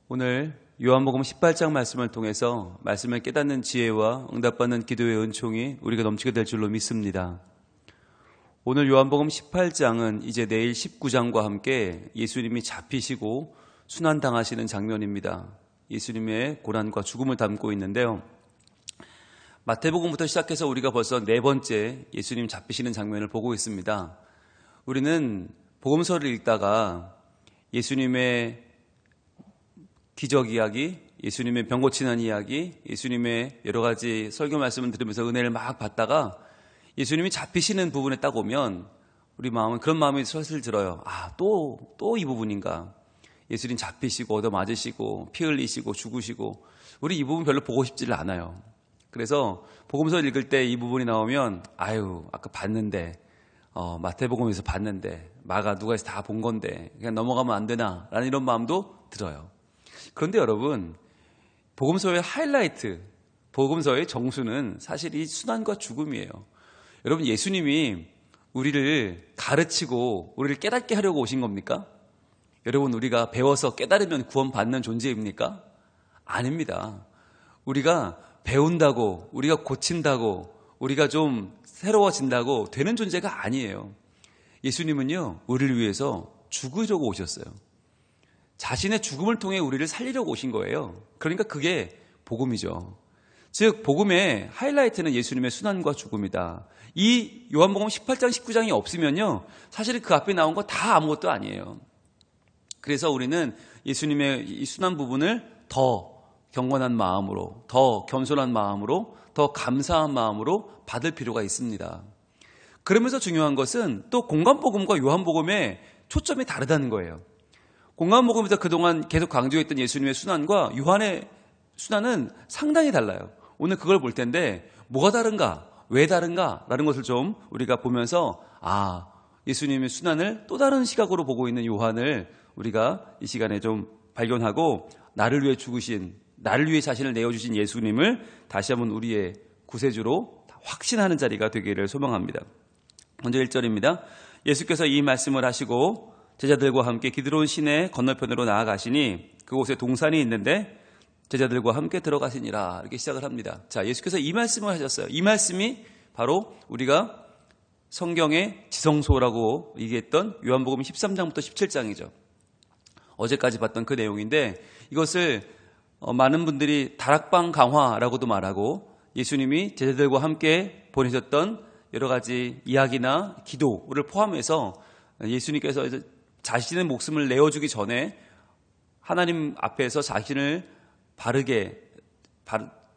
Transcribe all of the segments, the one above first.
오늘 요한복음 18장 말씀을 통해서 말씀을 깨닫는 지혜와 응답받는 기도의 은총이 우리가 넘치게 될 줄로 믿습니다. 오늘 요한복음 18장은 이제 내일 19장과 함께 예수님이 잡히시고 순환당하시는 장면입니다. 예수님의 고난과 죽음을 담고 있는데요. 마태복음부터 시작해서 우리가 벌써 네 번째 예수님 잡히시는 장면을 보고 있습니다. 우리는 복음서를 읽다가 예수님의 기적 이야기, 예수님의 병 고치는 이야기, 예수님의 여러 가지 설교 말씀을 들으면서 은혜를 막 받다가 예수님이 잡히시는 부분에 딱 오면 우리 마음은 그런 마음이 슬슬 들어요. 또 이 부분인가? 예수님 잡히시고 얻어맞으시고 피 흘리시고 죽으시고 우리 이 부분 별로 보고 싶지를 않아요. 그래서 복음서 읽을 때 이 부분이 나오면 아까 봤는데 마태복음에서 봤는데 마가 누가에서 다 본 건데 그냥 넘어가면 안 되나? 라는 이런 마음도 들어요. 그런데 여러분, 복음서의 하이라이트, 복음서의 정수는 사실 이 순환과 죽음이에요. 여러분, 예수님이 우리를 가르치고 우리를 깨닫게 하려고 오신 겁니까? 여러분, 우리가 배워서 깨달으면 구원받는 존재입니까? 아닙니다. 우리가 배운다고, 우리가 고친다고, 우리가 좀 새로워진다고 되는 존재가 아니에요. 예수님은요, 우리를 위해서 죽으려고 오셨어요. 자신의 죽음을 통해 우리를 살리려고 오신 거예요. 그러니까 그게 복음이죠. 즉 복음의 하이라이트는 예수님의 순환과 죽음이다. 이 요한복음 18장 19장이 없으면요, 사실 그 앞에 나온 거 다 아무것도 아니에요. 그래서 우리는 예수님의 이 순환 부분을 더 경건한 마음으로, 더 겸손한 마음으로, 더 감사한 마음으로 받을 필요가 있습니다. 그러면서 중요한 것은 또 공관복음과 요한복음의 초점이 다르다는 거예요. 공관복음에서 그동안 계속 강조했던 예수님의 순환과 요한의 순환은 상당히 달라요. 오늘 그걸 볼 텐데 뭐가 다른가? 왜 다른가? 라는 것을 좀 우리가 보면서 예수님의 순환을 또 다른 시각으로 보고 있는 요한을 우리가 이 시간에 좀 발견하고 나를 위해 죽으신, 나를 위해 자신을 내어주신 예수님을 다시 한번 우리의 구세주로 확신하는 자리가 되기를 소망합니다. 먼저 1절입니다. 예수께서 이 말씀을 하시고 제자들과 함께 기드론 시내 건너편으로 나아가시니 그곳에 동산이 있는데 제자들과 함께 들어가시니라. 이렇게 시작을 합니다. 자, 예수께서 이 말씀을 하셨어요. 이 말씀이 바로 우리가 성경의 지성소라고 얘기했던 요한복음 13장부터 17장이죠. 어제까지 봤던 그 내용인데 이것을 많은 분들이 다락방 강화라고도 말하고 예수님이 제자들과 함께 보내셨던 여러 가지 이야기나 기도를 포함해서 예수님께서 자신의 목숨을 내어주기 전에 하나님 앞에서 자신을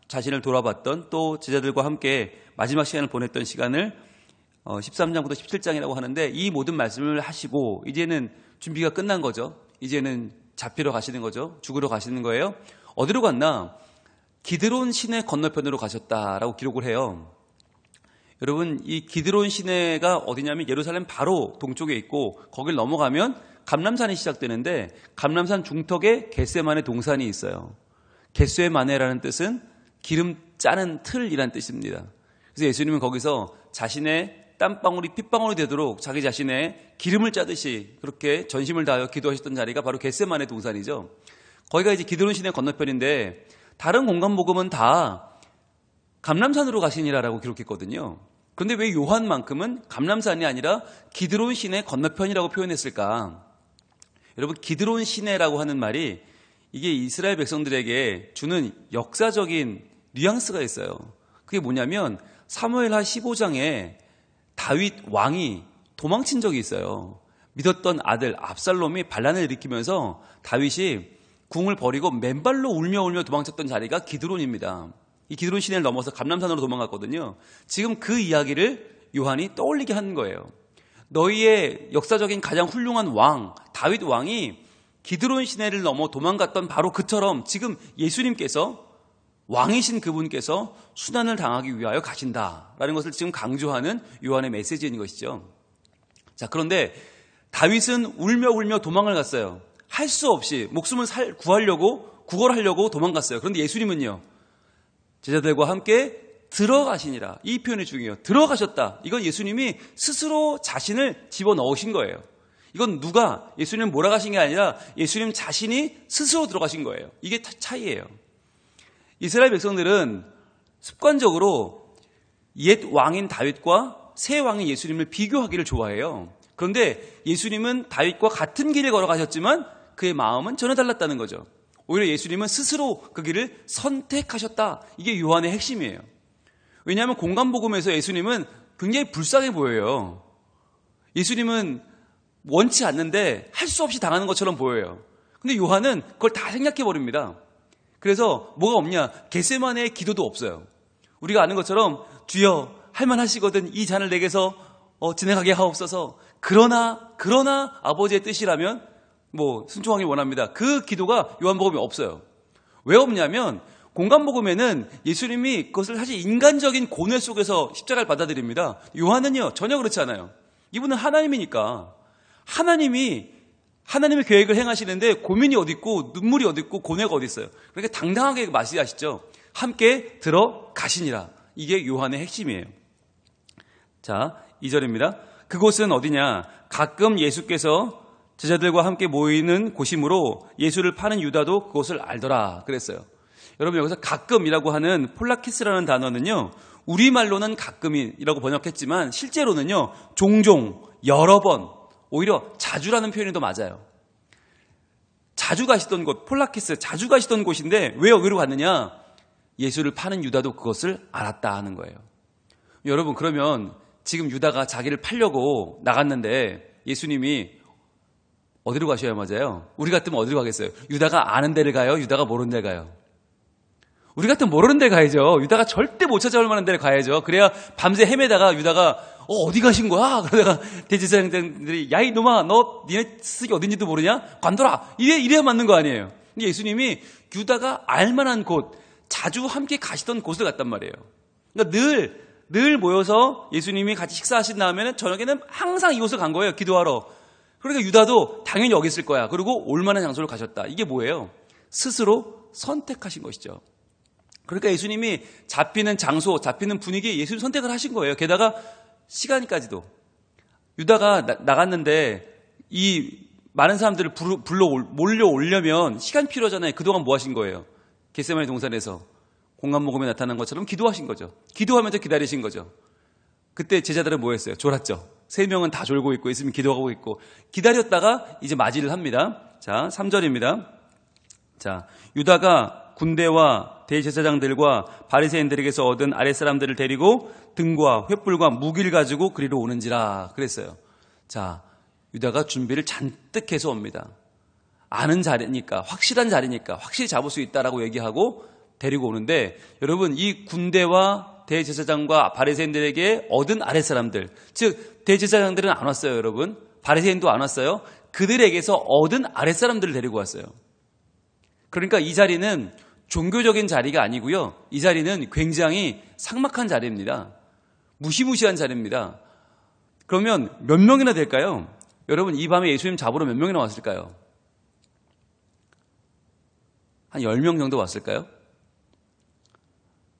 자신을 돌아봤던 또 제자들과 함께 마지막 시간을 보냈던 시간을 13장부터 17장이라고 하는데 이 모든 말씀을 하시고 이제는 준비가 끝난 거죠. 이제는 잡히러 가시는 거죠. 죽으러 가시는 거예요. 어디로 갔나? 기드론 시내 건너편으로 가셨다라고 기록을 해요. 여러분, 이 기드론 시내가 어디냐면 예루살렘 바로 동쪽에 있고 거길 넘어가면 감람산이 시작되는데 감람산 중턱에 겟세마네 동산이 있어요. 겟세마네라는 뜻은 기름 짜는 틀이라는 뜻입니다. 그래서 예수님은 거기서 자신의 땀방울이 핏방울이 되도록 자기 자신의 기름을 짜듯이 그렇게 전심을 다하여 기도하셨던 자리가 바로 겟세마네 동산이죠. 거기가 이제 기드론 시내 건너편인데 다른 공관복음은 다 감람산으로 가시니라라고 기록했거든요. 그런데 왜 요한만큼은 감람산이 아니라 기드론 시내 건너편이라고 표현했을까? 여러분, 기드론 시내라고 하는 말이 이게 이스라엘 백성들에게 주는 역사적인 뉘앙스가 있어요. 그게 뭐냐면 사무엘하 15장에 다윗 왕이 도망친 적이 있어요. 믿었던 아들 압살롬이 반란을 일으키면서 다윗이 궁을 버리고 맨발로 울며 도망쳤던 자리가 기드론입니다. 이 기드론 시내를 넘어서 감람산으로 도망갔거든요. 지금 그 이야기를 요한이 떠올리게 하는 거예요. 너희의 역사적인 가장 훌륭한 왕, 다윗 왕이 기드론 시내를 넘어 도망갔던 바로 그처럼 지금 예수님께서 왕이신 그분께서 순환을 당하기 위하여 가신다라는 것을 지금 강조하는 요한의 메시지인 것이죠. 자, 그런데 다윗은 울며 도망을 갔어요. 할 수 없이 목숨을 구걸하려고 도망갔어요. 그런데 예수님은요, 제자들과 함께 들어가시니라. 이 표현이 중요해요. 들어가셨다. 이건 예수님이 스스로 자신을 집어넣으신 거예요. 이건 누가 예수님 몰아가신 게 아니라 예수님 자신이 스스로 들어가신 거예요. 이게 차이예요. 이스라엘 백성들은 습관적으로 옛 왕인 다윗과 새 왕인 예수님을 비교하기를 좋아해요. 그런데 예수님은 다윗과 같은 길을 걸어가셨지만 그의 마음은 전혀 달랐다는 거죠. 오히려 예수님은 스스로 그 길을 선택하셨다. 이게 요한의 핵심이에요. 왜냐하면 공간복음에서 예수님은 굉장히 불쌍해 보여요. 예수님은 원치 않는데 할 수 없이 당하는 것처럼 보여요. 근데 요한은 그걸 다 생략해 버립니다. 그래서 뭐가 없냐? 겟세마네의 기도도 없어요. 우리가 아는 것처럼 주여 할만하시거든 이 잔을 내게서 진행하게 하옵소서. 그러나 아버지의 뜻이라면 순종하기 원합니다. 그 기도가 요한복음에 없어요. 왜 없냐면 공간복음에는 예수님이 그것을 사실 인간적인 고뇌 속에서 십자가를 받아들입니다. 요한은요 전혀 그렇지 않아요. 이분은 하나님이니까 하나님의 계획을 행하시는데 고민이 어디 있고 눈물이 어디 있고 고뇌가 어디 있어요. 그러니까 당당하게 말씀하시죠. 함께 들어가시니라. 이게 요한의 핵심이에요. 자, 2절입니다. 그곳은 어디냐? 가끔 예수께서 제자들과 함께 모이는 곳이므로 예수를 파는 유다도 그곳을 알더라 그랬어요. 여러분 여기서 가끔이라고 하는 폴라키스라는 단어는요. 우리말로는 가끔이라고 번역했지만 실제로는요. 종종, 여러 번, 오히려 자주라는 표현이 더 맞아요. 자주 가시던 곳, 폴라키스, 자주 가시던 곳인데 왜 여기로 갔느냐? 예수를 파는 유다도 그것을 알았다 하는 거예요. 여러분 그러면 지금 유다가 자기를 팔려고 나갔는데 예수님이 어디로 가셔야 맞아요? 우리 같으면 어디로 가겠어요? 유다가 아는 데를 가요? 유다가 모르는 데를 가요? 우리 같으면 모르는 데 가야죠. 유다가 절대 못 찾아올 만한 데를 가야죠. 그래야 밤새 헤매다가 유다가 어디 가신 거야? 그러다가 대제사장들이 야 이놈아 너 니네 스승이 어딘지도 모르냐? 관둬라. 이래야 맞는 거 아니에요. 근데 예수님이 유다가 알만한 곳 자주 함께 가시던 곳을 갔단 말이에요. 그러니까 늘 모여서 예수님이 같이 식사하신 다음에는 저녁에는 항상 이곳을 간 거예요. 기도하러. 그러니까 유다도 당연히 여기 있을 거야. 그리고 올만한 장소를 가셨다. 이게 뭐예요? 스스로 선택하신 것이죠. 그러니까 예수님이 잡히는 장소, 잡히는 분위기에 예수님 선택을 하신 거예요. 게다가 시간까지도. 유다가 나갔는데 이 많은 사람들을 몰려오려면 시간 필요하잖아요. 그동안 뭐 하신 거예요? 겟세마네 동산에서 공간복음에 나타난 것처럼 기도하신 거죠. 기도하면서 기다리신 거죠. 그때 제자들은 뭐 했어요? 졸았죠. 3명은 다 졸고 있고 있으면 기도하고 있고 기다렸다가 이제 맞이를 합니다. 자, 3절입니다. 자, 유다가 군대와 대제사장들과 바리새인들에게서 얻은 아랫사람들을 데리고 등과 횃불과 무기를 가지고 그리로 오는지라 그랬어요. 자, 유다가 준비를 잔뜩 해서 옵니다. 아는 자리니까, 확실한 자리니까 확실히 잡을 수 있다라고 얘기하고 데리고 오는데 여러분 이 군대와 대제사장과 바리새인들에게 얻은 아랫사람들, 즉 대제사장들은 안 왔어요. 여러분 바리새인도 안 왔어요. 그들에게서 얻은 아랫사람들을 데리고 왔어요. 그러니까 이 자리는 종교적인 자리가 아니고요. 이 자리는 굉장히 삭막한 자리입니다. 무시무시한 자리입니다. 그러면 몇 명이나 될까요? 여러분 이 밤에 예수님 잡으러 몇 명이나 왔을까요? 한 10명 정도 왔을까요?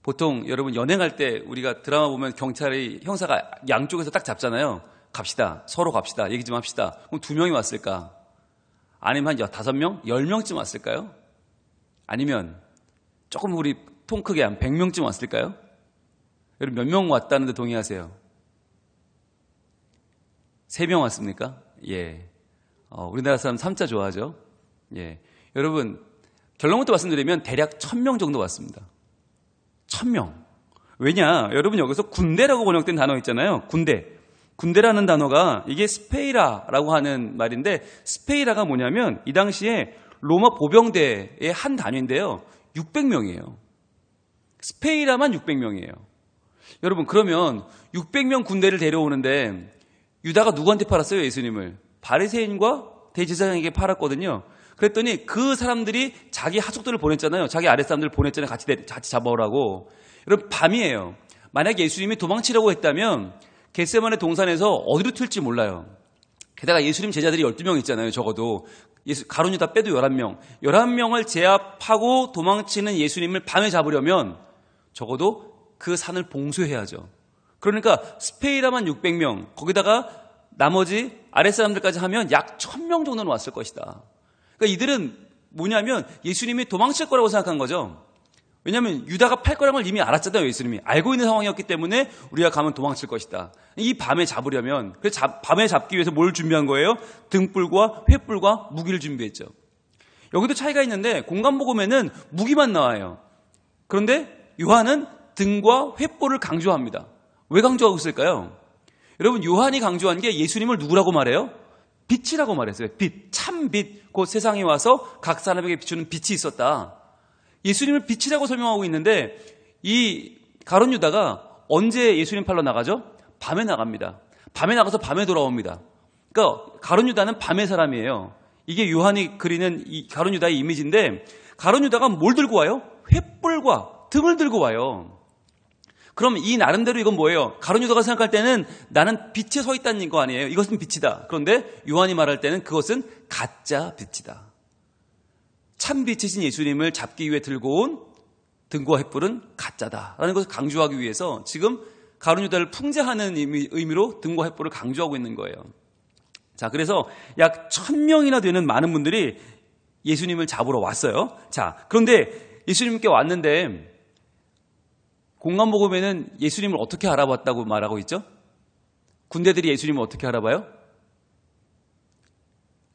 보통 여러분 연행할 때 우리가 드라마 보면 경찰이 형사가 양쪽에서 딱 잡잖아요. 갑시다. 서로 갑시다. 얘기 좀 합시다. 그럼 2명이 왔을까? 아니면 한 5명? 10명쯤 왔을까요? 아니면 조금 우리 통 크게 한 100명쯤 왔을까요? 여러분 몇 명 왔다는데 동의하세요? 3명 왔습니까? 예. 우리나라 사람 3자 좋아하죠? 예. 여러분 결론부터 말씀드리면 대략 1000명 정도 왔습니다. 1000명. 왜냐? 여러분 여기서 군대라고 번역된 단어 있잖아요. 군대라는 단어가 이게 스페이라라고 하는 말인데 스페이라가 뭐냐면 이 당시에 로마 보병대의 한 단위인데요. 600명이에요. 스페이라만 600명이에요. 여러분 그러면 600명 군대를 데려오는데 유다가 누구한테 팔았어요? 예수님을. 바리새인과 대제사장에게 팔았거든요. 그랬더니 그 사람들이 자기 하족들을 보냈잖아요. 자기 아랫사람들을 보냈잖아요. 같이 잡아오라고. 여러분 밤이에요. 만약에 예수님이 도망치려고 했다면 겟세마네 동산에서 어디로 튈지 몰라요. 게다가 예수님 제자들이 12명 있잖아요. 적어도. 가룟 유다 빼도 11명. 11명을 제압하고 도망치는 예수님을 밤에 잡으려면 적어도 그 산을 봉쇄해야죠. 그러니까 스페이라만 600명, 거기다가 나머지 아랫사람들까지 하면 약 1000명 정도는 왔을 것이다. 그러니까 이들은 뭐냐면 예수님이 도망칠 거라고 생각한 거죠. 왜냐하면 유다가 팔 거라는 걸 이미 알았잖아요. 예수님이 알고 있는 상황이었기 때문에 우리가 가면 도망칠 것이다. 이 밤에 잡으려면, 그래서 밤에 잡기 위해서 뭘 준비한 거예요? 등불과 횃불과 무기를 준비했죠. 여기도 차이가 있는데 공간복음에는 무기만 나와요. 그런데 요한은 등과 횃불을 강조합니다. 왜 강조하고 있을까요? 여러분, 요한이 강조한 게 예수님을 누구라고 말해요? 빛이라고 말했어요. 빛, 참빛, 곧 세상에 와서 각 사람에게 비추는 빛이 있었다. 예수님을 빛이라고 설명하고 있는데 이 가룟 유다가 언제 예수님 팔러 나가죠? 밤에 나갑니다. 밤에 나가서 밤에 돌아옵니다. 그러니까 가룟 유다는 밤의 사람이에요. 이게 요한이 그리는 이 가룟 유다의 이미지인데, 가룟 유다가 뭘 들고 와요? 횃불과 등을 들고 와요. 그럼 이 나름대로 이건 뭐예요? 가룟 유다가 생각할 때는 나는 빛에 서 있다는 거 아니에요? 이것은 빛이다. 그런데 요한이 말할 때는 그것은 가짜 빛이다. 참 빛이신 예수님을 잡기 위해 들고 온 등과 횃불은 가짜다라는 것을 강조하기 위해서 지금 가룟 유다를 풍자하는 의미로 등과 횃불을 강조하고 있는 거예요. 자, 그래서 약 1000명이나 되는 많은 분들이 예수님을 잡으러 왔어요. 자, 그런데 예수님께 왔는데 공간복음에는 예수님을 어떻게 알아봤다고 말하고 있죠? 군대들이 예수님을 어떻게 알아봐요?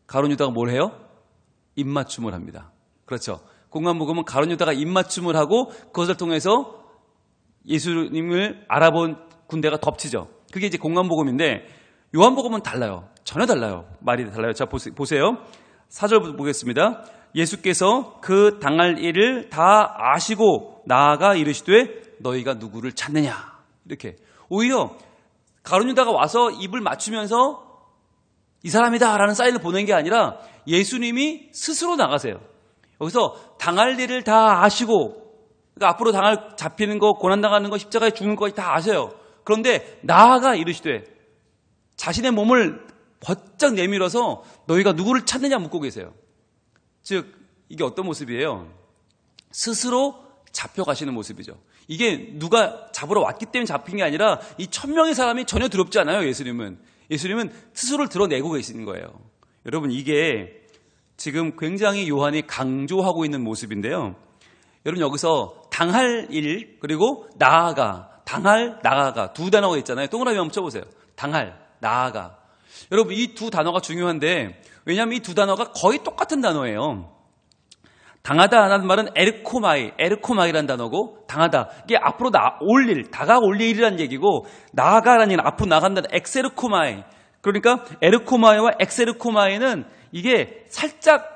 가룟 유다가 뭘 해요? 입맞춤을 합니다. 그렇죠. 공간복음은 가룟 유다가 입맞춤을 하고 그것을 통해서 예수님을 알아본 군대가 덮치죠. 그게 이제 공간복음인데, 요한복음은 달라요. 전혀 달라요. 말이 달라요. 자, 보세요. 4절 보겠습니다. 예수께서 그 당할 일을 다 아시고 나아가 이르시되 너희가 누구를 찾느냐. 이렇게. 오히려 가룟 유다가 와서 입을 맞추면서 이 사람이다 라는 사인을 보낸 게 아니라 예수님이 스스로 나가세요. 여기서 당할 일을 다 아시고, 그러니까 앞으로 잡히는 거, 고난당하는 거, 십자가에 죽는 거 다 아세요. 그런데 나아가 이르시되 자신의 몸을 버쩍 내밀어서 너희가 누구를 찾느냐 묻고 계세요. 즉 이게 어떤 모습이에요? 스스로 잡혀가시는 모습이죠. 이게 누가 잡으러 왔기 때문에 잡힌 게 아니라 이 1000명의 사람이 전혀 두렵지 않아요. 예수님은 스스로를 드러내고 계시는 거예요. 여러분, 이게 지금 굉장히 요한이 강조하고 있는 모습인데요. 여러분, 여기서 당할 일 그리고 나아가, 당할, 나아가 두 단어가 있잖아요. 동그라미 한번 쳐보세요. 당할, 나아가. 여러분, 이 두 단어가 중요한데, 왜냐하면 이 두 단어가 거의 똑같은 단어예요. 당하다라는 말은 에르코마이라는 단어고, 당하다, 이게 앞으로 올 일, 다가올 일이라는 얘기고, 나아가라는 얘기는 앞으로 나간다는 엑세르코마이. 그러니까 에르코마이와 엑세르코마이는 이게 살짝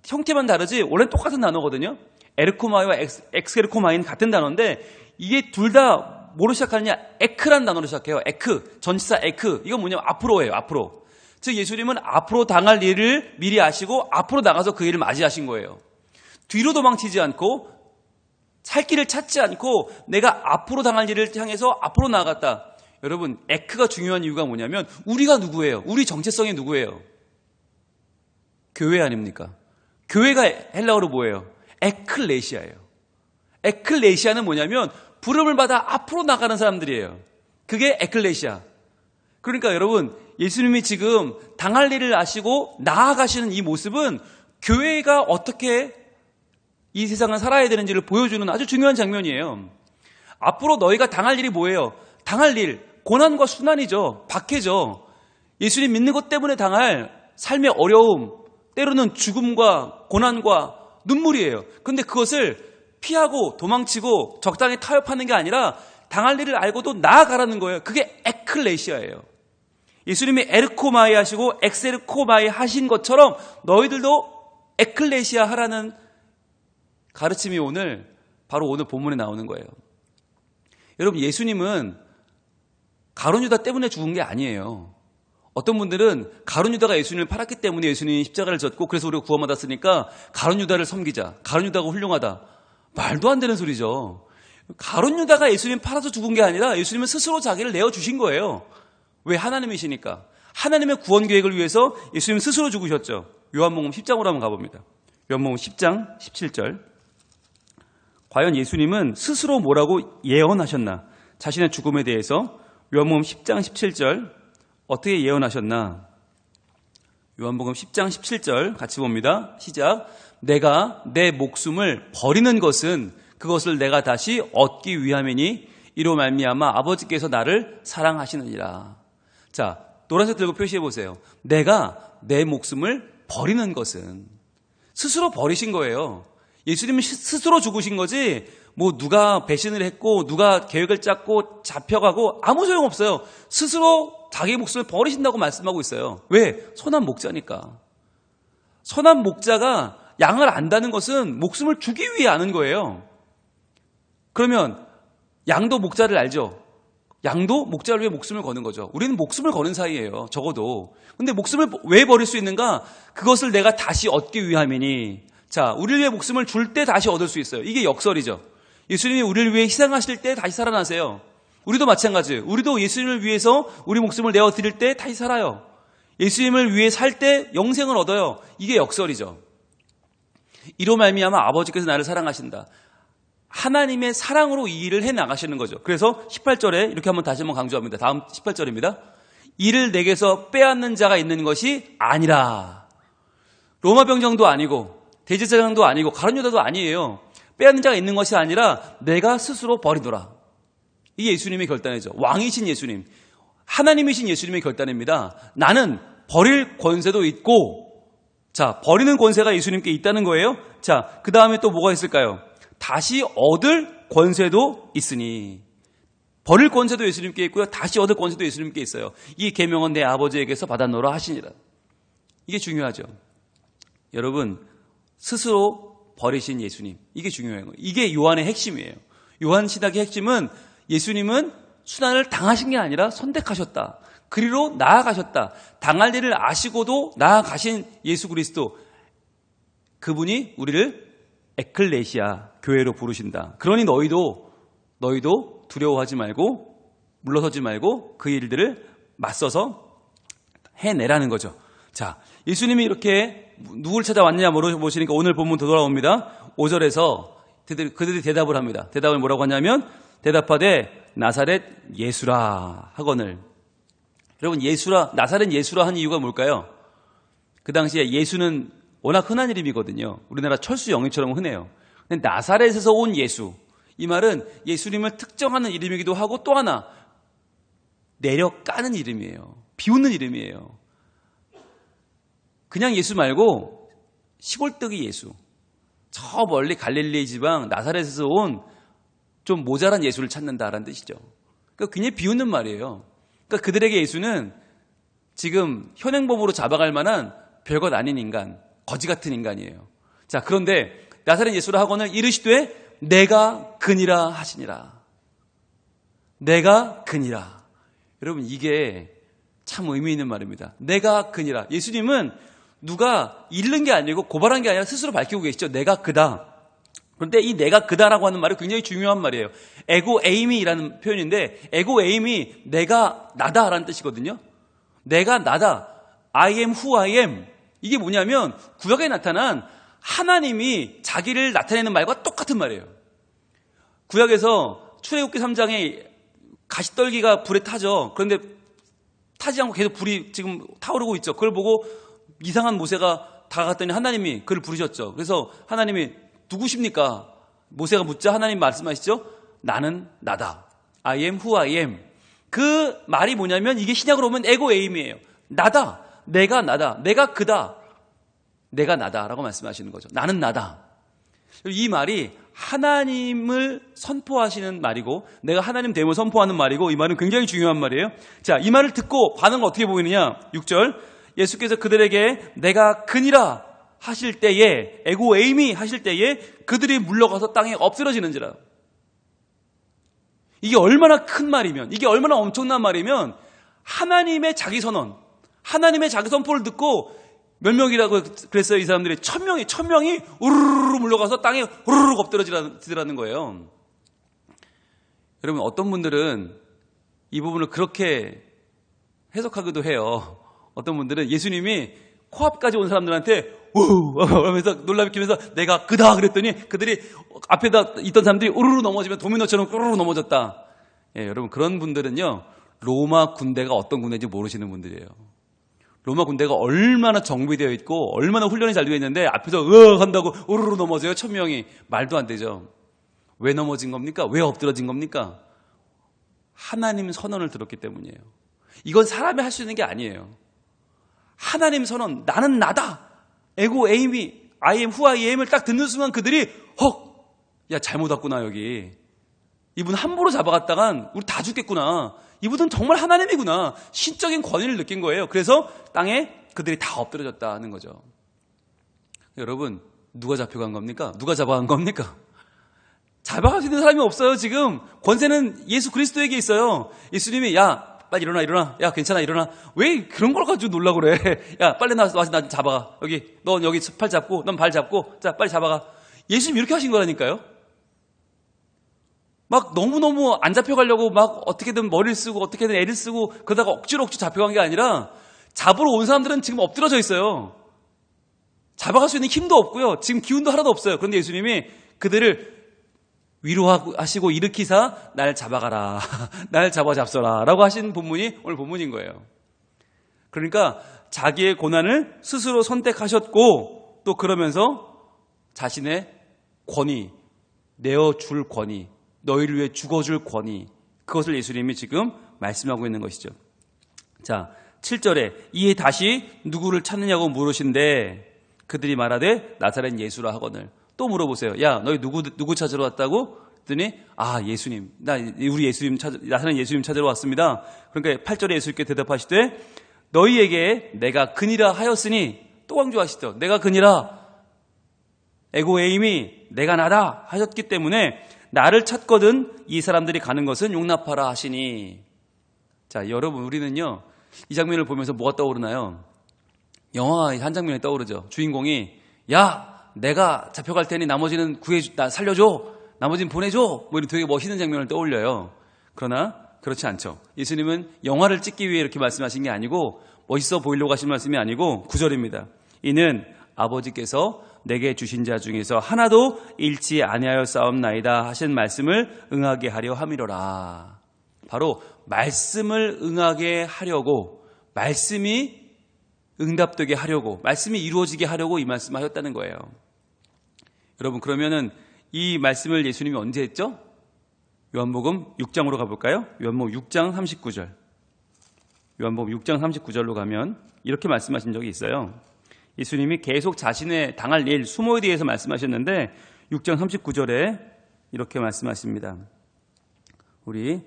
형태만 다르지 원래는 똑같은 단어거든요. 에르코마이와 엑세르코마이는 같은 단어인데, 이게 둘 다 뭐로 시작하느냐? 에크라는 단어로 시작해요. 에크, 전치사 에크. 이건 뭐냐면 앞으로예요. 앞으로. 즉 예수님은 앞으로 당할 일을 미리 아시고 앞으로 나가서 그 일을 맞이하신 거예요. 뒤로 도망치지 않고 살 길을 찾지 않고 내가 앞으로 당할 일을 향해서 앞으로 나아갔다. 여러분, 에크가 중요한 이유가 뭐냐면 우리가 누구예요? 우리 정체성이 누구예요? 교회 아닙니까? 교회가 헬라어로 뭐예요? 에클레시아예요. 에클레시아는 뭐냐면 부름을 받아 앞으로 나가는 사람들이에요. 그게 에클레시아. 그러니까 여러분, 예수님이 지금 당할 일을 아시고 나아가시는 이 모습은 교회가 어떻게 이 세상을 살아야 되는지를 보여주는 아주 중요한 장면이에요. 앞으로 너희가 당할 일이 뭐예요? 당할 일, 고난과 순환이죠. 박해죠. 예수님 믿는 것 때문에 당할 삶의 어려움, 때로는 죽음과 고난과 눈물이에요. 그런데 그것을 피하고 도망치고 적당히 타협하는 게 아니라 당할 일을 알고도 나아가라는 거예요. 그게 에클레시아예요. 예수님이 에르코마이 하시고 엑세르코마이 하신 것처럼 너희들도 에클레시아 하라는 가르침이 바로 오늘 본문에 나오는 거예요. 여러분, 예수님은 가룟 유다 때문에 죽은 게 아니에요. 어떤 분들은 가룟 유다가 예수님을 팔았기 때문에 예수님이 십자가를 졌고 그래서 우리가 구원받았으니까 가룟 유다를 섬기자. 가룟 유다가 훌륭하다. 말도 안 되는 소리죠. 가룟 유다가 예수님 팔아서 죽은 게 아니라 예수님은 스스로 자기를 내어주신 거예요. 왜? 하나님이시니까. 하나님의 구원 계획을 위해서 예수님 스스로 죽으셨죠. 요한복음 10장으로 한번 가봅니다. 요한복음 10장 17절. 과연 예수님은 스스로 뭐라고 예언하셨나? 자신의 죽음에 대해서 요한복음 10장 17절 어떻게 예언하셨나? 요한복음 10장 17절 같이 봅니다. 시작. 내가 내 목숨을 버리는 것은 그것을 내가 다시 얻기 위함이니 이로 말미암아 아버지께서 나를 사랑하시느니라. 자, 노란색 들고 표시해 보세요. 내가 내 목숨을 버리는 것은 스스로 버리신 거예요. 예수님은 스스로 죽으신 거지 뭐 누가 배신을 했고 누가 계획을 짰고 잡혀가고 아무 소용없어요. 스스로 자기 목숨을 버리신다고 말씀하고 있어요. 왜? 선한 목자니까. 선한 목자가 양을 안다는 것은 목숨을 주기 위해 아는 거예요. 그러면 양도 목자를 알죠? 양도 목자를 위해 목숨을 거는 거죠. 우리는 목숨을 거는 사이예요. 적어도. 근데 목숨을 왜 버릴 수 있는가? 그것을 내가 다시 얻기 위함이니. 자, 우리를 위해 목숨을 줄 때 다시 얻을 수 있어요. 이게 역설이죠. 예수님이 우리를 위해 희생하실 때 다시 살아나세요. 우리도 마찬가지예요. 우리도 예수님을 위해서 우리 목숨을 내어드릴 때 다시 살아요. 예수님을 위해 살 때 영생을 얻어요. 이게 역설이죠. 이로 말미암아 아버지께서 나를 사랑하신다. 하나님의 사랑으로 이 일을 해나가시는 거죠. 그래서 18절에 이렇게 다시 한번 강조합니다. 다음 18절입니다. 이를 내게서 빼앗는 자가 있는 것이 아니라. 로마 병정도 아니고 대제사장도 아니고 가룟 유다도 아니에요. 빼앗는 자가 있는 것이 아니라 내가 스스로 버리노라. 이게 예수님의 결단이죠. 왕이신 예수님, 하나님이신 예수님의 결단입니다. 나는 버릴 권세도 있고, 자, 버리는 권세가 예수님께 있다는 거예요. 자, 그 다음에 또 뭐가 있을까요? 다시 얻을 권세도 있으니. 버릴 권세도 예수님께 있고요. 다시 얻을 권세도 예수님께 있어요. 이 계명은 내 아버지에게서 받아노라 하시니라. 이게 중요하죠. 여러분, 스스로 버리신 예수님. 이게 중요한 거예요. 이게 요한의 핵심이에요. 요한 신학의 핵심은 예수님은 순환을 당하신 게 아니라 선택하셨다. 그리로 나아가셨다. 당할 일을 아시고도 나아가신 예수 그리스도. 그분이 우리를 에클레시아, 교회로 부르신다. 그러니 너희도 두려워하지 말고 물러서지 말고 그 일들을 맞서서 해내라는 거죠. 자, 예수님이 이렇게 누구를 찾아왔느냐 물어보시니까 오늘 본문 돌아옵니다. 5절에서 그들이 대답을 합니다. 대답을 뭐라고 하냐면 대답하되 나사렛 예수라 하거늘. 여러분, 예수라, 나사렛 예수라 한 이유가 뭘까요? 그 당시에 예수는 워낙 흔한 이름이거든요. 우리나라 철수 영희처럼 흔해요. 근데 나사렛에서 온 예수, 이 말은 예수님을 특정하는 이름이기도 하고 또 하나 내려까는 이름이에요. 비웃는 이름이에요. 그냥 예수 말고 시골뜨기 예수. 저 멀리 갈릴리 지방 나사렛에서 온 좀 모자란 예수를 찾는다라는 뜻이죠. 그러니까 굉장히 비웃는 말이에요. 그러니까 그들에게 예수는 지금 현행범으로 잡아갈 만한 별것 아닌 인간, 거지 같은 인간이에요. 자, 그런데 나사렛 예수라 하거늘 이르시되 내가 그니라 하시니라. 내가 그니라. 여러분, 이게 참 의미 있는 말입니다. 내가 그니라. 예수님은 누가 잃는 게 아니고 고발한 게 아니라 스스로 밝히고 계시죠. 내가 그다. 그런데 이 내가 그다라고 하는 말이 굉장히 중요한 말이에요. 에고 에이미라는 표현인데 에고 에이미 내가 나다라는 뜻이거든요. 내가 나다. I am who I am. 이게 뭐냐면 구약에 나타난 하나님이 자기를 나타내는 말과 똑같은 말이에요. 구약에서 출애굽기 3장에 가시떨기가 불에 타죠. 그런데 타지 않고 계속 불이 지금 타오르고 있죠. 그걸 보고 이상한 모세가 다가갔더니 하나님이 그를 부르셨죠. 그래서 하나님이 누구십니까? 모세가 묻자 하나님 말씀하시죠. 나는 나다. I am who I am. 그 말이 뭐냐면 이게 신약으로 보면 에고 에임이에요. 나다. 내가 나다. 내가 그다. 내가 나다라고 말씀하시는 거죠. 나는 나다. 이 말이 하나님을 선포하시는 말이고 내가 하나님 됨을 선포하는 말이고 이 말은 굉장히 중요한 말이에요. 자, 이 말을 듣고 반응은 어떻게 보이느냐? 6절 예수께서 그들에게 내가 그니라 하실 때에 에고 에이미 하실 때에 그들이 물러가서 땅에 엎드러지는지라. 이게 얼마나 큰 말이면 이게 얼마나 엄청난 말이면 하나님의 자기 선언 하나님의 자기 선포를 듣고 몇 명이라고 그랬어요. 이 사람들이 1000명이 우르르 물러가서 땅에 우르르 엎드러지더라는 거예요. 여러분, 어떤 분들은 이 부분을 그렇게 해석하기도 해요. 어떤 분들은 예수님이 코앞까지 온 사람들한테 우 하면서 놀라키면서 내가 그다 그랬더니 그들이 앞에다 있던 사람들이 우르르 넘어지면 도미노처럼 우르르 넘어졌다. 예, 여러분, 그런 분들은요 로마 군대가 어떤 군대인지 모르시는 분들이에요. 로마 군대가 얼마나 정비되어 있고 얼마나 훈련이 잘 되어 있는데 앞에서 으악 한다고 우르르 넘어져요. 1000명이. 말도 안 되죠. 왜 넘어진 겁니까? 왜 엎드러진 겁니까? 하나님 선언을 들었기 때문이에요. 이건 사람이 할 수 있는 게 아니에요. 하나님 선언, 나는 나다. 에고 에이미, I am who I am을 딱 듣는 순간 그들이 헉! 야, 잘못 왔구나 여기. 이분 함부로 잡아갔다간 우리 다 죽겠구나. 이분은 정말 하나님이구나. 신적인 권위를 느낀 거예요. 그래서 땅에 그들이 다 엎드려졌다는 거죠. 여러분, 누가 잡혀간 겁니까? 누가 잡아간 겁니까? 잡아갈 수 있는 사람이 없어요. 지금 권세는 예수 그리스도에게 있어요. 예수님이 야 빨리 일어나. 야 괜찮아 일어나. 왜 그런 걸 가지고 놀라고 그래. 야 빨리 와서 나 잡아가. 넌 여기 팔 잡고 넌 발 잡고 자 빨리 잡아가. 예수님 이렇게 하신 거라니까요. 막 너무너무 안 잡혀가려고 막 어떻게든 머리를 쓰고 어떻게든 애를 쓰고 그러다가 억지로 잡혀간 게 아니라 잡으러 온 사람들은 지금 엎드러져 있어요. 잡아갈 수 있는 힘도 없고요. 지금 기운도 하나도 없어요. 그런데 예수님이 그들을 위로하시고 일으키사 날 잡아가라. 날 잡아잡서라 라고 하신 본문이 오늘 본문인 거예요. 그러니까 자기의 고난을 스스로 선택하셨고 또 그러면서 자신의 권위, 내어줄 권위, 너희를 위해 죽어줄 권위, 그것을 예수님이 지금 말씀하고 있는 것이죠. 자, 7절에 이에 다시 누구를 찾느냐고 물으신데 그들이 말하되 나사렛 예수라 하거늘. 또 물어보세요. 야, 너희 누구 찾으러 왔다고? 그랬더니 예수님. 우리 예수님 나사렛 예수님 찾으러 왔습니다. 그러니까 8절에 예수님께 대답하시되 너희에게 내가 그니라 하였으니 또 강조하시죠. 내가 그니라 에고 에임이 내가 나다 하셨기 때문에 나를 찾거든 이 사람들이 가는 것은 용납하라 하시니. 자, 여러분 우리는요. 이 장면을 보면서 뭐가 떠오르나요? 영화 한 장면이 떠오르죠. 주인공이 야 내가 잡혀갈 테니 나머지는 나 살려줘. 나머지는 보내줘. 뭐 이런 되게 멋있는 장면을 떠올려요. 그러나 그렇지 않죠. 예수님은 영화를 찍기 위해 이렇게 말씀하신 게 아니고 멋있어 보이려고 하신 말씀이 아니고 9절입니다. 이는 아버지께서 내게 주신 자 중에서 하나도 잃지 아니하여 싸움나이다 하신 말씀을 응하게 하려 함이로라. 바로 말씀을 응하게 하려고, 말씀이 응답되게 하려고, 말씀이 이루어지게 하려고 이 말씀을 하셨다는 거예요. 여러분 그러면은 이 말씀을 예수님이 언제 했죠? 요한복음 6장으로 가볼까요? 요한복음 6장 39절. 요한복음 6장 39절로 가면 이렇게 말씀하신 적이 있어요. 예수님이 계속 자신의 당할 일, 수모에 대해서 말씀하셨는데 6장 39절에 이렇게 말씀하십니다. 우리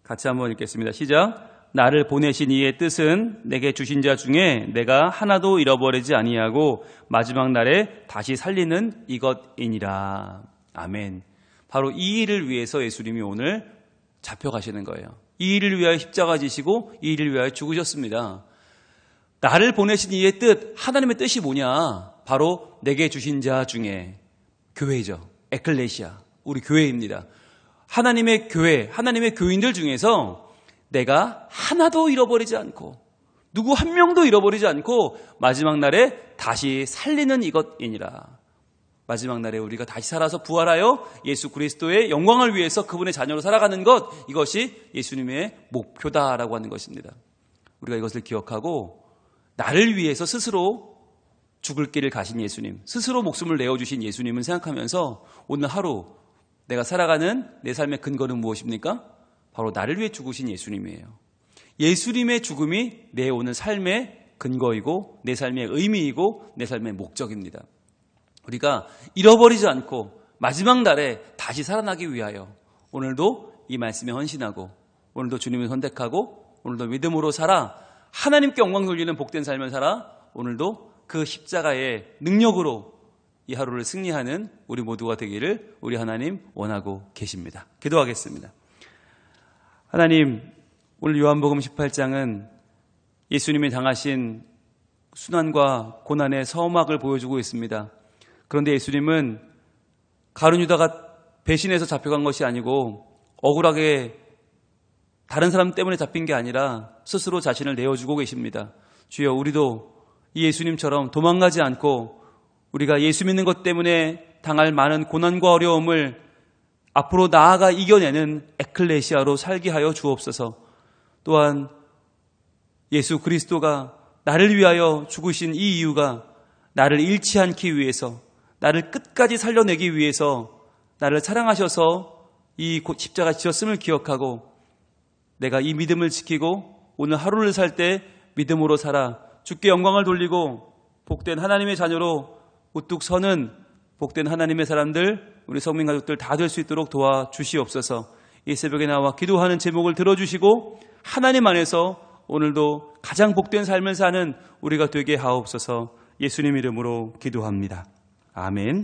같이 한번 읽겠습니다. 시작. 나를 보내신 이의 뜻은 내게 주신 자 중에 내가 하나도 잃어버리지 아니하고 마지막 날에 다시 살리는 이것이니라. 아멘. 바로 이 일을 위해서 예수님이 오늘 잡혀가시는 거예요. 이 일을 위하여 십자가 지시고 이 일을 위하여 죽으셨습니다. 나를 보내신 이의 뜻, 하나님의 뜻이 뭐냐? 바로 내게 주신 자 중에 교회죠. 에클레시아, 우리 교회입니다. 하나님의 교회, 하나님의 교인들 중에서 내가 하나도 잃어버리지 않고 누구 한 명도 잃어버리지 않고 마지막 날에 다시 살리는 이것이니라. 마지막 날에 우리가 다시 살아서 부활하여 예수 그리스도의 영광을 위해서 그분의 자녀로 살아가는 것, 이것이 예수님의 목표다라고 하는 것입니다. 우리가 이것을 기억하고 나를 위해서 스스로 죽을 길을 가신 예수님, 스스로 목숨을 내어주신 예수님을 생각하면서 오늘 하루 내가 살아가는 내 삶의 근거는 무엇입니까? 바로 나를 위해 죽으신 예수님이에요. 예수님의 죽음이 내 오늘 삶의 근거이고 내 삶의 의미이고 내 삶의 목적입니다. 우리가 잃어버리지 않고 마지막 날에 다시 살아나기 위하여 오늘도 이 말씀에 헌신하고 오늘도 주님을 선택하고 오늘도 믿음으로 살아 하나님께 영광 돌리는 복된 삶을 살아 오늘도 그 십자가의 능력으로 이 하루를 승리하는 우리 모두가 되기를 우리 하나님 원하고 계십니다. 기도하겠습니다. 하나님, 오늘 요한복음 18장은 예수님이 당하신 순환과 고난의 서막을 보여주고 있습니다. 그런데 예수님은 가룟 유다가 배신해서 잡혀간 것이 아니고 억울하게 다른 사람 때문에 잡힌 게 아니라 스스로 자신을 내어주고 계십니다. 주여, 우리도 이 예수님처럼 도망가지 않고 우리가 예수 믿는 것 때문에 당할 많은 고난과 어려움을 앞으로 나아가 이겨내는 에클레시아로 살게 하여 주옵소서. 또한 예수 그리스도가 나를 위하여 죽으신 이 이유가 나를 잃지 않기 위해서, 나를 끝까지 살려내기 위해서 나를 사랑하셔서 이 십자가 지셨음을 기억하고 내가 이 믿음을 지키고 오늘 하루를 살 때 믿음으로 살아 주께 영광을 돌리고 복된 하나님의 자녀로 우뚝 서는 복된 하나님의 사람들, 우리 성민 가족들 다 될 수 있도록 도와주시옵소서. 이 새벽에 나와 기도하는 제목을 들어주시고 하나님 안에서 오늘도 가장 복된 삶을 사는 우리가 되게 하옵소서. 예수님 이름으로 기도합니다. 아멘.